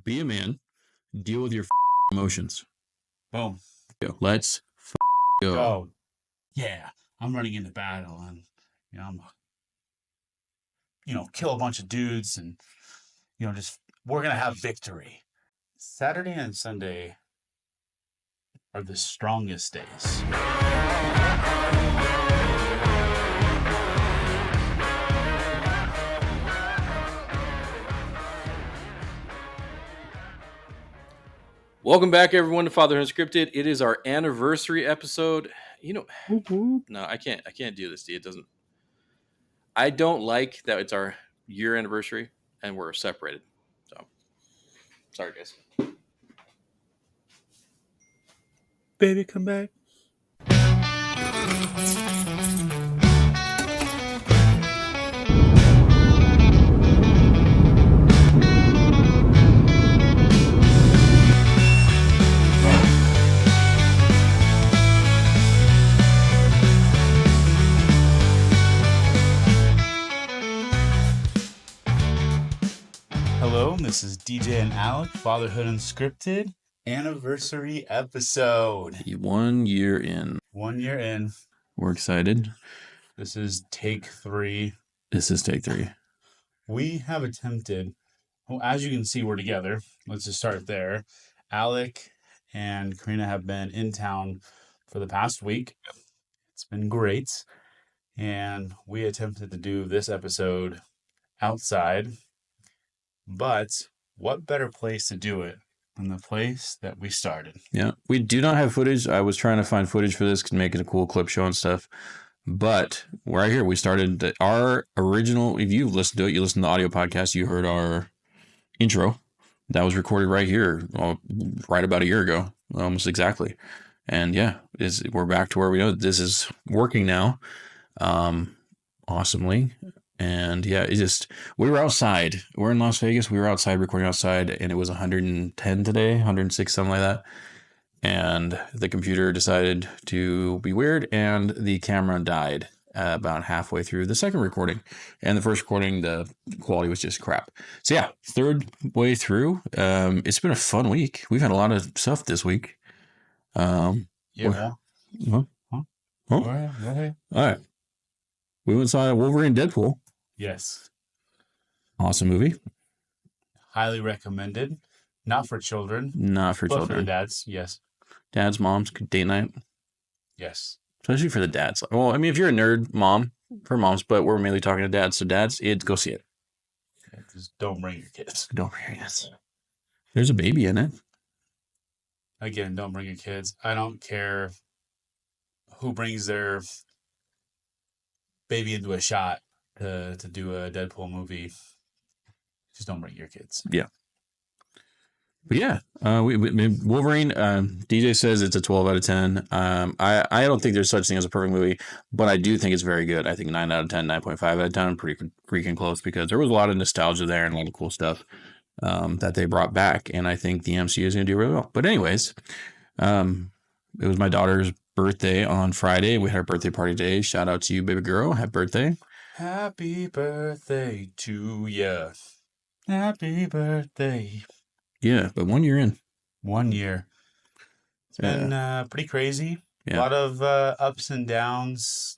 Be a man. Deal with your emotions. Boom. Let's go. Yeah, I'm running into battle and I'm kill a bunch of dudes and just we're gonna have victory. Saturday and Sunday are the strongest days. Welcome back, everyone, to Fatherhood Unscripted. It is our anniversary episode. No, I can't do this. It doesn't. I don't like that it's our year anniversary and we're separated. So, sorry, guys. Baby, come back. Hello, this is DJ and Alec, Fatherhood Unscripted, anniversary episode. 1 year in. 1 year in. We're excited. This is take 3. We have attempted, well, as you can see, we're together. Let's just start there. Alec and Karina have been in town for the past week. It's been great. And we attempted to do this episode outside. But what better place to do it than the place that we started? Yeah, we do not have footage. I was trying to find footage for this, make it a cool clip show and stuff. But right here, we started our original. If you listened to it, you listened to the audio podcast, you heard our intro. That was recorded right here, right about a year ago, almost exactly. And yeah, we're back to where we know this is working now, awesomely. And yeah, we were outside. We're in Las Vegas. We were outside recording outside, and it was 110 today, 106, something like that. And the computer decided to be weird, and the camera died about halfway through the second recording. And the first recording, the quality was just crap. So yeah, third way through. It's been a fun week. We've had a lot of stuff this week. Huh? Go ahead. All right. We went and saw Wolverine Deadpool. Yes. Awesome movie. Highly recommended. Not for children. Not for children. For the dads, yes. Dads, moms, date night. Yes. Especially for the dads. Well, I mean, if you're a nerd, for moms, but we're mainly talking to dads. So dads, go see it. Yeah, just don't bring your kids. Don't bring your kids. There's a baby in it. Again, don't bring your kids. I don't care who brings their baby into a shot to do a Deadpool movie. Just don't bring your kids. Yeah. But yeah, Wolverine, DJ says it's a 12 out of 10. I don't think there's such thing as a perfect movie, but I do think it's very good. I think 9 out of 10, 9.5 out of 10, pretty freaking close, because there was a lot of nostalgia there and a lot of cool stuff that they brought back. And I think the MCU is going to do really well. But anyways, it was my daughter's birthday on Friday. We had our birthday party today. Shout out to you, baby girl. Happy birthday. Happy birthday to you. Happy birthday. Yeah, but 1 year in. 1 year. It's been pretty crazy. Yeah. A lot of ups and downs.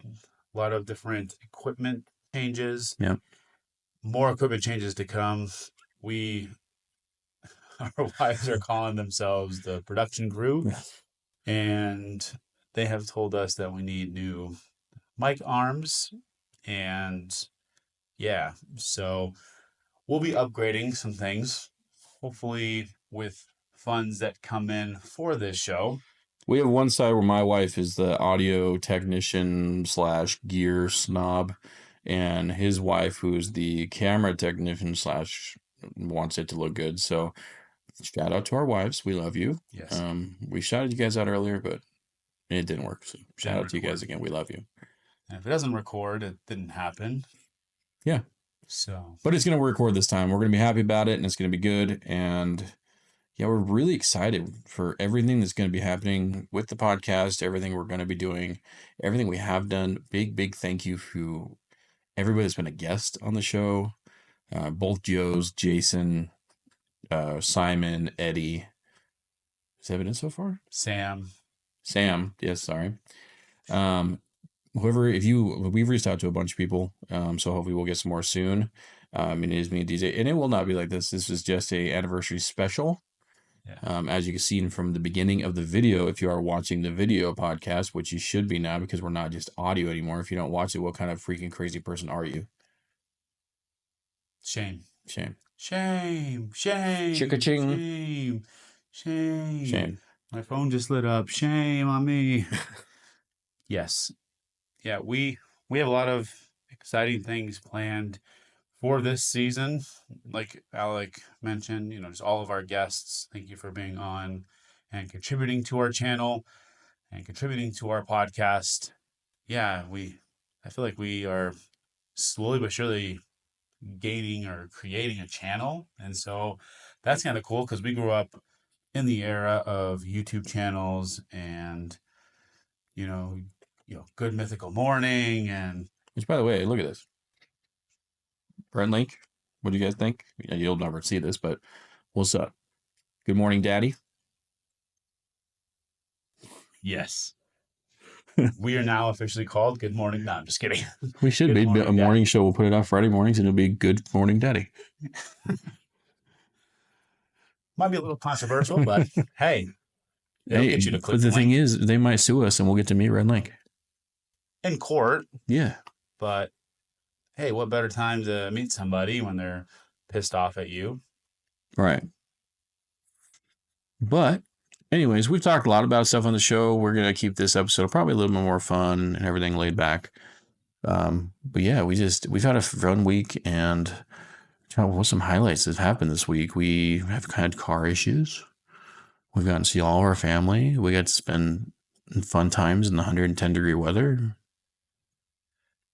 A lot of different equipment changes. Yeah. More equipment changes to come. Our wives are calling themselves the production crew. Yeah. And they have told us that we need new mic arms. And yeah, so we'll be upgrading some things, hopefully with funds that come in for this show. We have one side where my wife is the audio technician / gear snob, and his wife, who's the camera technician / wants it to look good. So shout out to our wives. We love you. Yes. We shouted you guys out earlier, but it didn't work. So shout out to you guys again. We love you. And if it doesn't record, it didn't happen. Yeah. So, but it's going to record this time. We're going to be happy about it, and it's going to be good. And yeah, we're really excited for everything that's going to be happening with the podcast, everything we're going to be doing, everything we have done. Big thank you to everybody that's been a guest on the show. Both Joes, Jason, Simon, Eddie. Has that been it so far? Sam. Yes, sorry. Whoever, we've reached out to a bunch of people, so hopefully we'll get some more soon. And it is me and DJ, and it will not be like this. This is just a anniversary special. Yeah. As you can see from the beginning of the video, if you are watching the video podcast, which you should be now because we're not just audio anymore. If you don't watch it, what kind of freaking crazy person are you? Shame. Shame. Shame. Shame. Chicka-ching. Shame. Shame. Shame. My phone just lit up. Shame on me. Yes. Yeah, we have a lot of exciting things planned for this season. Like Alec mentioned, just all of our guests, thank you for being on and contributing to our channel and contributing to our podcast. Yeah, I feel like we are slowly but surely gaining or creating a channel. And so that's kind of cool because we grew up in the era of YouTube channels and, you know, Good Mythical Morning and Which, by the way, look at this. Brent Link. What do you guys think? You'll never see this, but what's up? Good morning, Daddy. yes. We are now officially called Good Morning. No, I'm just kidding. We should Good be Morning a morning Daddy. show. We'll put it on Friday mornings, and it'll be Good Morning, Daddy. Might be a little controversial, but hey, it'll Hey, get you to click but the the thing link is, they might sue us, and we'll get to meet Red Link. in court. Yeah, But hey, what better time to meet somebody when they're pissed off at you? right. But, anyways, we've talked a lot about stuff on the show. We're gonna keep this episode probably a little bit more fun and everything laid back. But yeah, we've had a fun week, and what's some highlights that have happened this week? We have had car issues. We've gotten to see all of our family. We got to spend fun times in the 110-degree weather.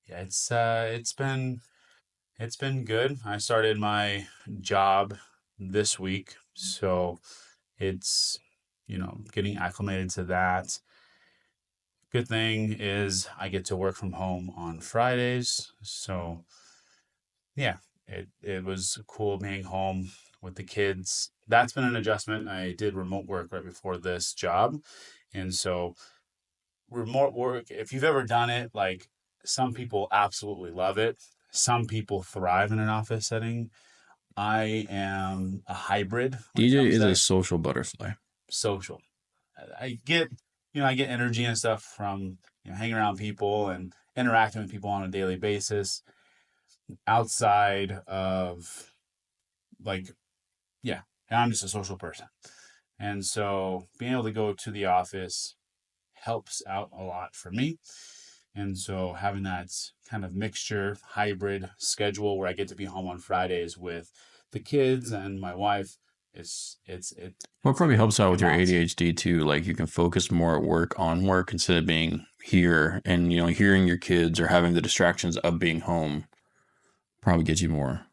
Yeah, it's been good. I started my job this week, so it's getting acclimated to that. Good thing is I get to work from home on Fridays, so yeah, it was cool being home with the kids. That's been an adjustment. I did remote work right before this job, and so remote work, if you've ever done it, like some people absolutely love it. Some people thrive in an office setting. I am a hybrid when it DJ comes is a to social butterfly. social. I get, I get energy and stuff from, hanging around people and interacting with people on a daily basis outside of like, yeah, I'm just a social person. And so being able to go to the office helps out a lot for me. And so having that kind of mixture, hybrid schedule where I get to be home on Fridays with the kids and my wife, Well, it probably helps out with your balance. ADHD too. Like you can focus more at work on work instead of being here, and hearing your kids or having the distractions of being home probably gets you more.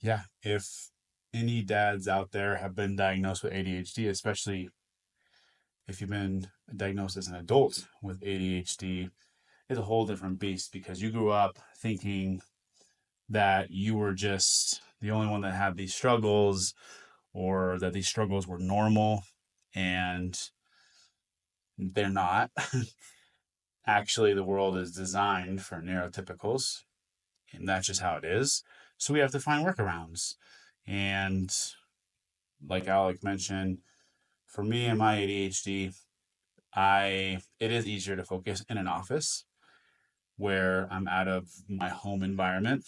Yeah, if any dads out there have been diagnosed with ADHD, especially if you've been diagnosed as an adult with ADHD, it's a whole different beast because you grew up thinking that you were just the only one that had these struggles or that these struggles were normal, and they're not. Actually, the world is designed for neurotypicals, and that's just how it is. So we have to find workarounds. And like Alec mentioned, for me and my ADHD, it is easier to focus in an office where I'm out of my home environment.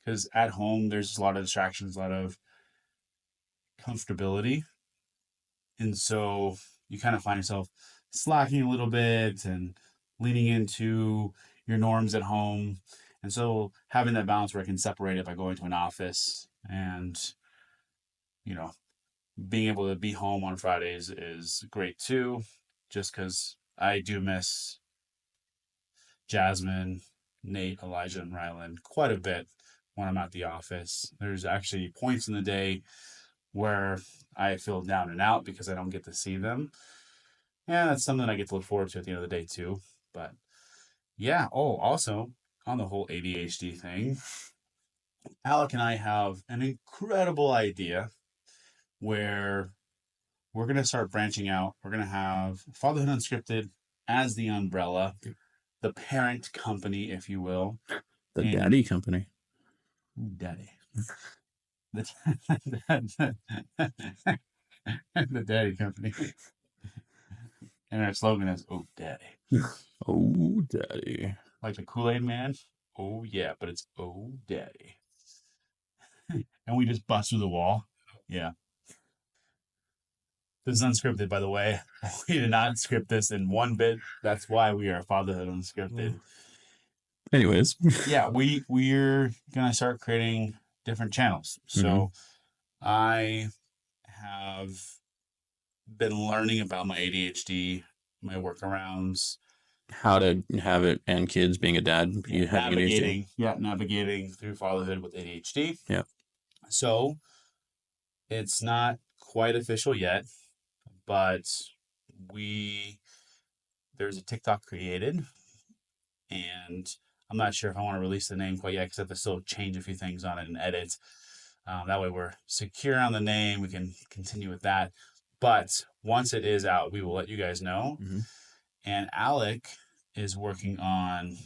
Because at home, there's a lot of distractions, a lot of comfortability. And so you kind of find yourself slacking a little bit and leaning into your norms at home. And so having that balance where I can separate it by going to an office and, you know, being able to be home on Fridays is great too, just because I do miss Jasmine, Nate, Elijah, and Rylan quite a bit when I'm at the office. There's actually points in the day where I feel down and out because I don't get to see them. And that's something I get to look forward to at the end of the day too. But yeah, oh, also on the whole ADHD thing, Alec and I have an incredible idea where we're going to start branching out. We're going to have Fatherhood Unscripted as the umbrella, the parent company, if you will. The And daddy company. daddy. The daddy company. And our slogan is, "Oh, daddy." Oh, daddy. Like the Kool-Aid man. Oh, yeah, but it's, "Oh, daddy." And we just bust through the wall. Yeah. This is unscripted, by the way. We did not script this in one bit. That's why we are Fatherhood Unscripted. Anyways. Yeah, we're gonna start creating different channels. So I have been learning about my ADHD, my workarounds, How to have it and kids being a dad, you having ADHD. navigating through fatherhood with ADHD. Yeah. So it's not quite official yet, but there's a TikTok created, and I'm not sure if I want to release the name quite yet because I have to still change a few things on it and edit. That way we're secure on the name. We can continue with that. But once it is out, we will let you guys know. And Alec is working on.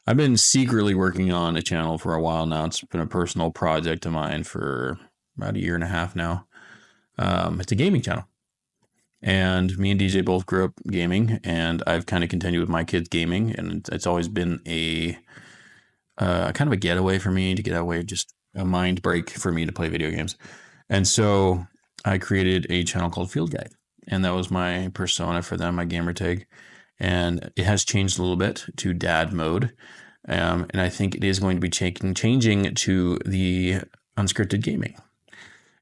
I've been secretly working on a channel for a while now. It's been a personal project of mine for about a year and a half now. It's a gaming channel. And me and DJ both grew up gaming, and I've kind of continued with my kids gaming, and it's always been a kind of a getaway for me to get away, just a mind break for me to play video games. And so I created a channel called Field Guide, and that was my persona for them, my gamer tag. And it has changed a little bit to dad mode. And I think it is going to be changing to the unscripted gaming.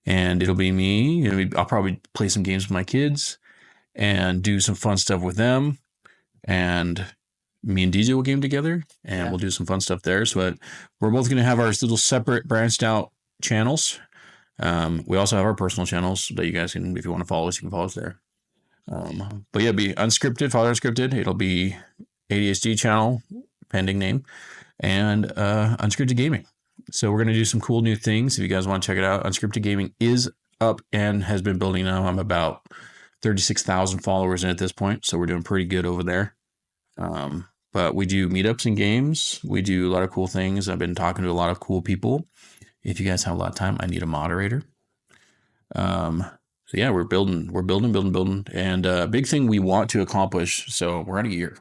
And it'll be me. I'll probably play some games with my kids and do some fun stuff with them. And me and DJ will game together, and we'll do some fun stuff there. So we're both going to have our little separate branched out channels. We also have our personal channels that you guys can, if you want to follow us, you can follow us there. But yeah, it'll be unscripted, Father Unscripted. It'll be ADHD channel, pending name, and unscripted gaming. So we're going to do some cool new things. If you guys want to check it out, unscripted gaming is up and has been building now. I'm about 36,000 followers in at this point, so we're doing pretty good over there. But we do meetups and games. We do a lot of cool things. I've been talking to a lot of cool people. If you guys have a lot of time, I need a moderator. So yeah, we're building. And a big thing we want to accomplish. So we're at a year.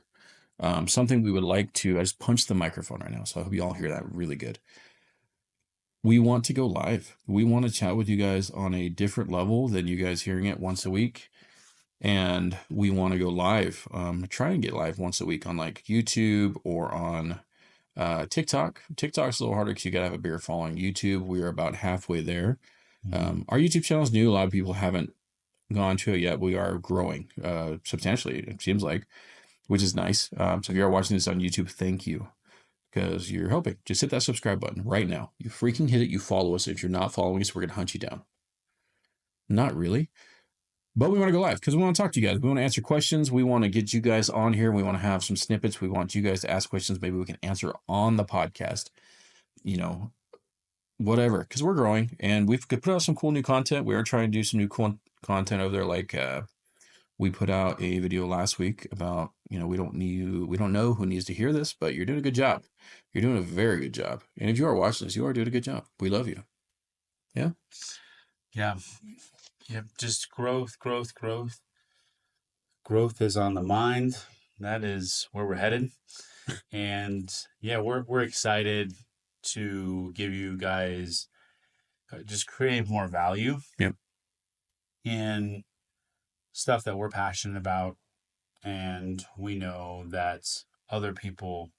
Something we would like to. I just punched the microphone right now, so I hope you all hear that really good. We want to go live. We want to chat with you guys on a different level than you guys hearing it once a week. And we want to go live. Try and get live once a week on like YouTube or on TikTok. TikTok's a little harder because you gotta have a bigger following. YouTube, we are about halfway there. Our YouTube channel is new. A lot of people haven't gone to it yet. We are growing substantially, it seems like, which is nice. So if you're watching this on YouTube, thank you, because you're helping. Just hit that subscribe button right now. You freaking hit it. You follow us. If you're not following us, we're going to hunt you down. Not really. But we want to go live because we want to talk to you guys. We want to answer questions. We want to get you guys on here. We want to have some snippets. We want you guys to ask questions. Maybe we can answer on the podcast, whatever, because we're growing and we've put out some cool new content. We are trying to do some new content over there. Like we put out a video last week about, we don't know who needs to hear this, but you're doing a good job. You're doing a very good job. And if you are watching this, you are doing a good job. We love you. Yeah. Yeah. Just growth. Growth is on the mind. That is where we're headed. And yeah, we're excited to give you guys just create more value. Yep. In stuff that we're passionate about, and we know that other people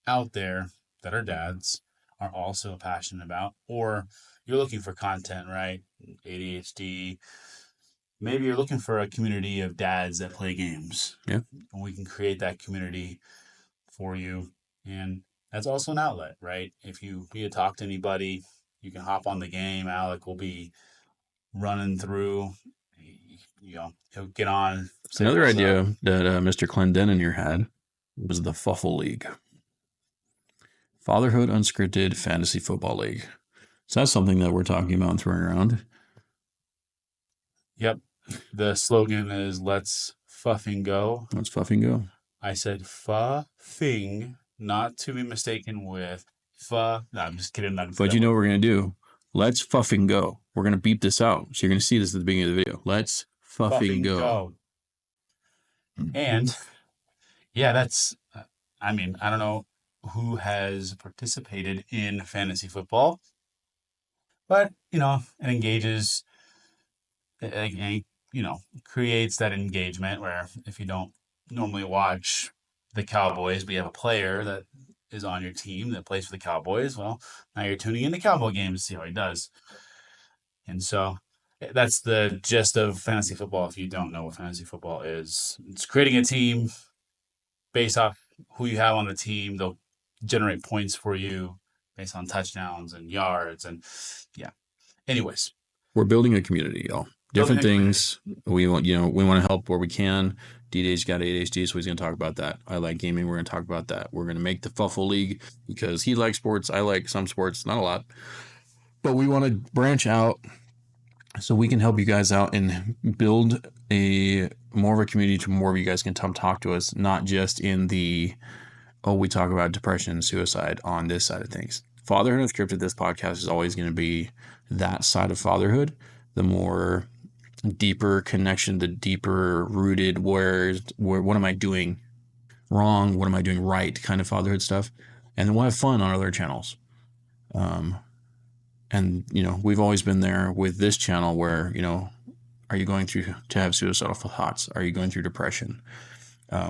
out there that are dads are also passionate about, or you're looking for content, right? ADHD. Maybe you're looking for a community of dads that play games. Yeah. And we can create that community for you. And that's also an outlet, right? If you need to talk to anybody, you can hop on the game. Alec will be running through. He'll get on. Another idea that Mr. Clendenin here had was the Fuffle League. Fatherhood Unscripted Fantasy Football League. So that's something that we're talking about and throwing around. Yep. The slogan is "Let's fuffing go." Let's fucking go. I said fuffing, not to be mistaken with fa. No, I'm just kidding. Not But you know what we're going to do? Let's fucking go. We're going to beep this out. So you're going to see this at the beginning of the video. Let's fucking go. And yeah, that's, I mean, I don't know who has participated in fantasy football, but, it engages, creates that engagement where if you don't normally watch the Cowboys, but you have a player that is on your team that plays for the Cowboys, well, now you're tuning into Cowboy games to see how he does. And so that's the gist of fantasy football. If you don't know what fantasy football is, it's creating a team based off who you have on the team. They'll generate points for you based on touchdowns and yards. And yeah. Anyways, we're building a community, y'all. Different things. We want, we want to help where we can. D-Day's got ADHD, so he's going to talk about that. I like gaming. We're going to talk about that. We're going to make the Fuffle League because he likes sports. I like some sports, not a lot. But we want to branch out so we can help you guys out and build a more of a community to more of you guys can come talk to us, not just in the, we talk about depression and suicide on this side of things. Fatherhood Unscripted, this podcast is always going to be that side of fatherhood, the more deeper connection, the deeper rooted where what am I doing wrong, what am I doing right kind of fatherhood stuff. And then we'll have fun on other channels. And, we've always been there with this channel where, are you going through to have suicidal thoughts? Are you going through depression?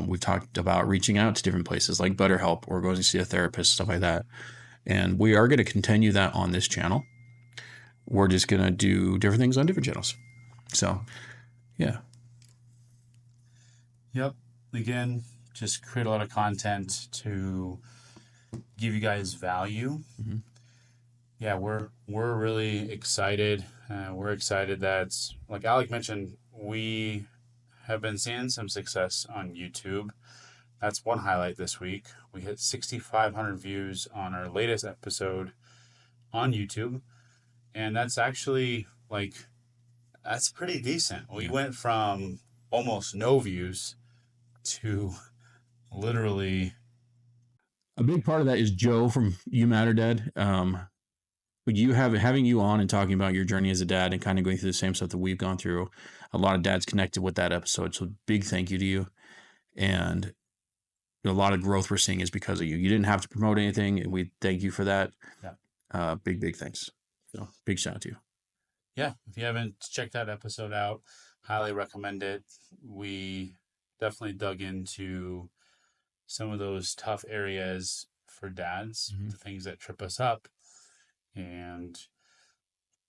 We've talked about reaching out to different places like BetterHelp or going to see a therapist, stuff like that. And we are going to continue that on this channel. We're just going to do different things on different channels. So, yeah. Yep. Again, just create a lot of content to give you guys value. Mm-hmm. Yeah, we're really excited. We're excited that, like Alec mentioned, we have been seeing some success on YouTube. That's one highlight this week. We hit 6,500 views on our latest episode on YouTube, and that's actually that's pretty decent. We went from almost no views to literally. A big part of that is Joe from You Matter Dad. Having you on and talking about your journey as a dad and kind of going through the same stuff that we've gone through. A lot of dads connected with that episode. So big thank you to you. And a lot of growth we're seeing is because of you. You didn't have to promote anything, and we thank you for that. Yeah. Big thanks. So big shout out to you. Yeah, if you haven't checked that episode out, highly recommend it. We definitely dug into some of those tough areas for dads, the things that trip us up, and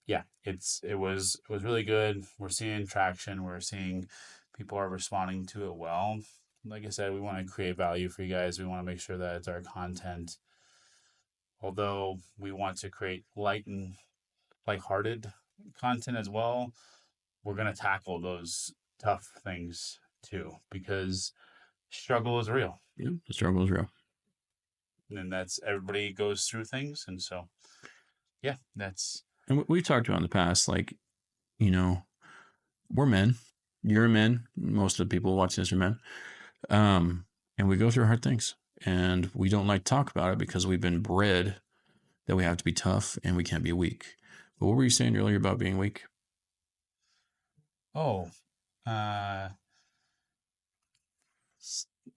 yeah, it was really good. We're seeing traction. We're seeing people are responding to it well. Like I said, we want to create value for you guys. We want to make sure that it's our content. Although we want to create lighthearted content as well, we're going to tackle those tough things too, because struggle is real. Yeah, the struggle is real. And that's, everybody goes through things. And so, yeah, that's. And we've talked about in the past, we're men. You're a man. Most of the people watching this are men. And we go through hard things. And we don't like to talk about it because we've been bred that we have to be tough and we can't be weak. But what were you saying earlier about being weak?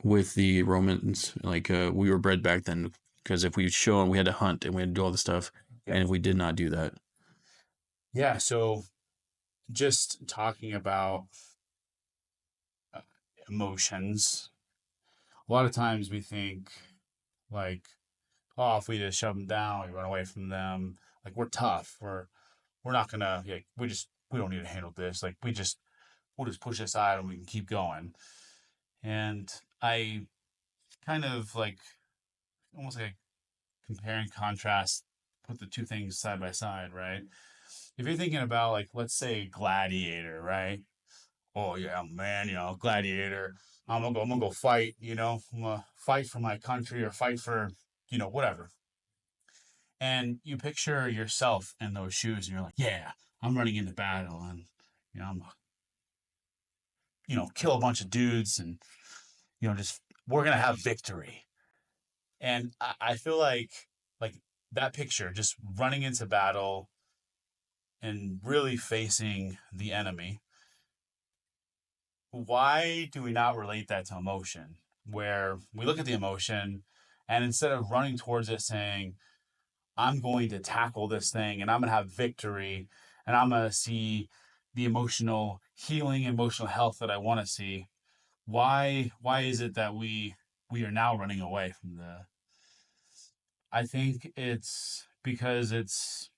With the Romans, we were bred back then because if we show them, we had to hunt and we had to do all the stuff. Yeah. And if we did not do that. Yeah. So just talking about emotions, a lot of times we think if we just shove them down, we run away from them. We're tough. We're not gonna. We don't need to handle this. We'll just push aside and we can keep going. And I kind of almost compare and contrast, put the two things side by side, right? If you're thinking about let's say Gladiator, right? Oh yeah, man, Gladiator. I'm gonna go fight. I'm gonna fight for my country or fight for whatever. And you picture yourself in those shoes, and you're like, yeah, I'm running into battle, and I'm kill a bunch of dudes, and just we're gonna have victory. And I feel like that picture, just running into battle and really facing the enemy. Why do we not relate that to emotion? Where we look at the emotion, and instead of running towards it saying, I'm going to tackle this thing and I'm going to have victory and I'm going to see the emotional healing, emotional health that I want to see. Why is it that we are now running away from the I think it's because it's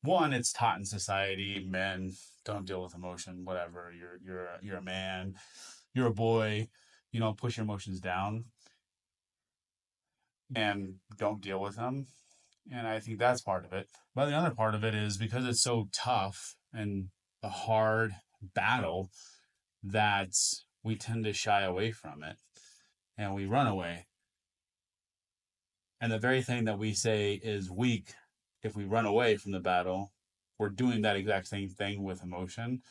taught in society, men don't deal with emotion, whatever. You're a man, you're a boy, push your emotions down and don't deal with them. And I think that's part of it. But the other part of it is because it's so tough and a hard battle that we tend to shy away from it and we run away. And the very thing that we say is weak, if we run away from the battle, we're doing that exact same thing with emotion.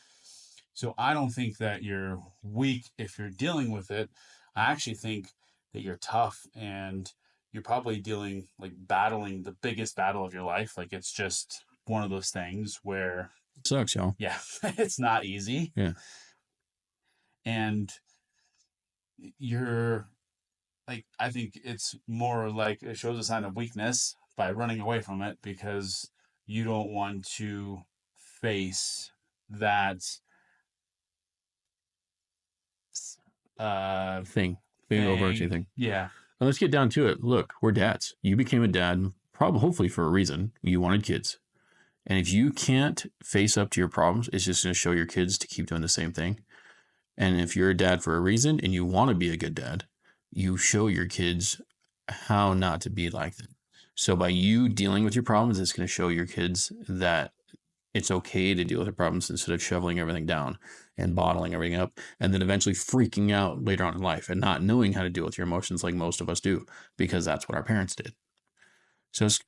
So I don't think that you're weak if you're dealing with it. I actually think that you're tough and you're probably battling the biggest battle of your life. Like it's just one of those things where, It sucks, y'all. yeah, it's not easy. Yeah. And you're I think it's more like it shows a sign of weakness by running away from it because you don't want to face that Thing. Big overarching thing. Yeah. Now let's get down to it. Look, we're dads. You became a dad, probably hopefully for a reason. You wanted kids. And if you can't face up to your problems, it's just going to show your kids to keep doing the same thing. And if you're a dad for a reason and you want to be a good dad, you show your kids how not to be like that. So by you dealing with your problems, it's going to show your kids that it's okay to deal with the problems instead of shoveling everything down and bottling everything up and then eventually freaking out later on in life and not knowing how to deal with your emotions like most of us do because that's what our parents did. So it's,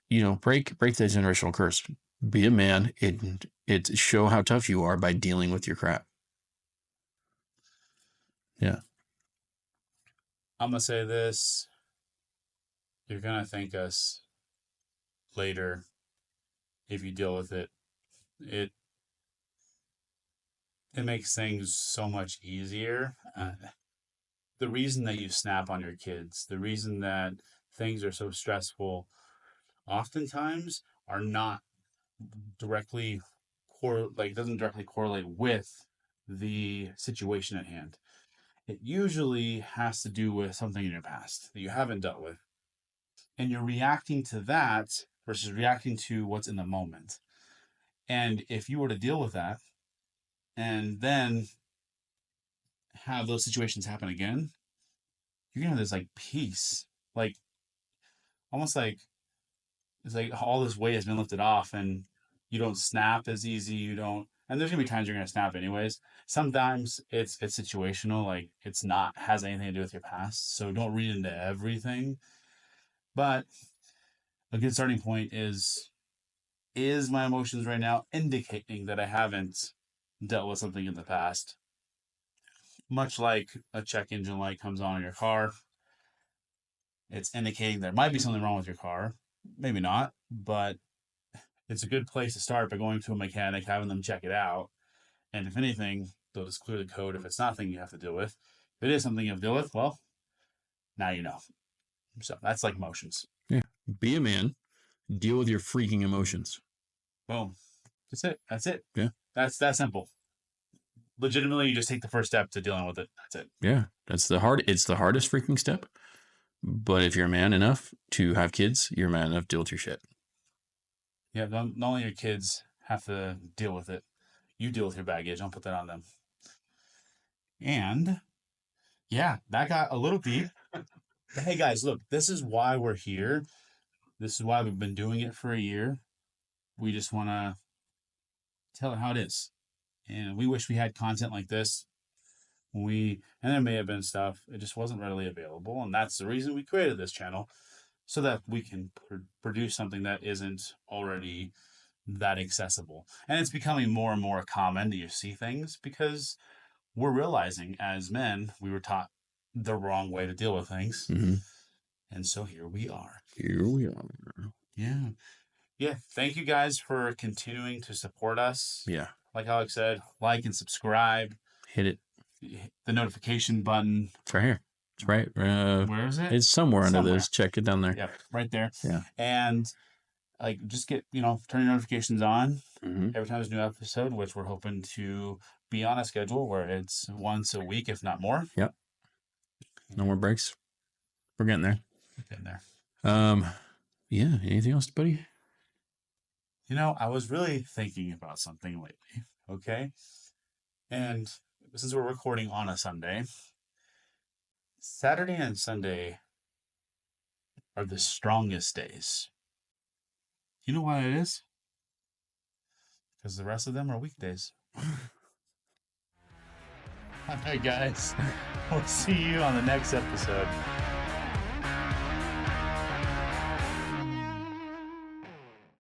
break that generational curse. Be a man. It show how tough you are by dealing with your crap. Yeah. I'm going to say this. You're going to thank us later if you deal with it. It makes things so much easier. The reason that you snap on your kids, the reason that things are so stressful, oftentimes are not directly doesn't directly correlate with the situation at hand. It usually has to do with something in your past that you haven't dealt with. And you're reacting to that versus reacting to what's in the moment. And if you were to deal with that and then have those situations happen again, you're gonna have this peace. Like almost like it's like all this weight has been lifted off and you don't snap as easy. You don't and there's gonna be times you're gonna snap anyways. Sometimes it's situational, like it's not has anything to do with your past. So don't read into everything. But a good starting point is my emotions right now indicating that I haven't dealt with something in the past? Much like a check engine light comes on in your car, it's indicating there might be something wrong with your car. Maybe not, but it's a good place to start by going to a mechanic, having them check it out. And if anything, they'll just clear the code if it's not something you have to deal with. If it is something you have to deal with, well, now you know. So that's like emotions. Yeah. Be a man. Deal with your freaking emotions. Boom. That's it. That's it. Yeah. That's that simple. Legitimately, you just take the first step to dealing with it. That's it. Yeah. It's the hardest freaking step. But if you're a man enough to have kids, you're a man enough to deal with your shit. Yeah, not only your kids have to deal with it, you deal with your baggage. Don't put that on them. And yeah, that got a little deep. But hey, guys, look, this is why we're here. This is why we've been doing it for a year. We just want to tell it how it is. And we wish we had content like this. And there may have been stuff, it just wasn't readily available. And that's the reason we created this channel. so that we can produce something that isn't already that accessible. And it's becoming more and more common that you see things because we're realizing as men, we were taught the wrong way to deal with things. Mm-hmm. And so here we are. Here we are. Yeah. Yeah. Thank you guys for continuing to support us. Yeah. Like Alex said, like and subscribe. Hit it. The notification button. It's right here. It's right. Where is it? It's somewhere under this. Check it down there. Yep, right there. Yeah. And like, just get, turn your notifications on Mm-hmm. every time there's a new episode, which we're hoping to be on a schedule where it's once a week, if not more. Yep. No more breaks. We're getting there. Getting there. Yeah. Anything else, buddy? I was really thinking about something lately. Okay. And since we're recording on a Sunday, Saturday and Sunday are the strongest days. You know why it is? Because the rest of them are weekdays. All right, guys. We'll see you on the next episode.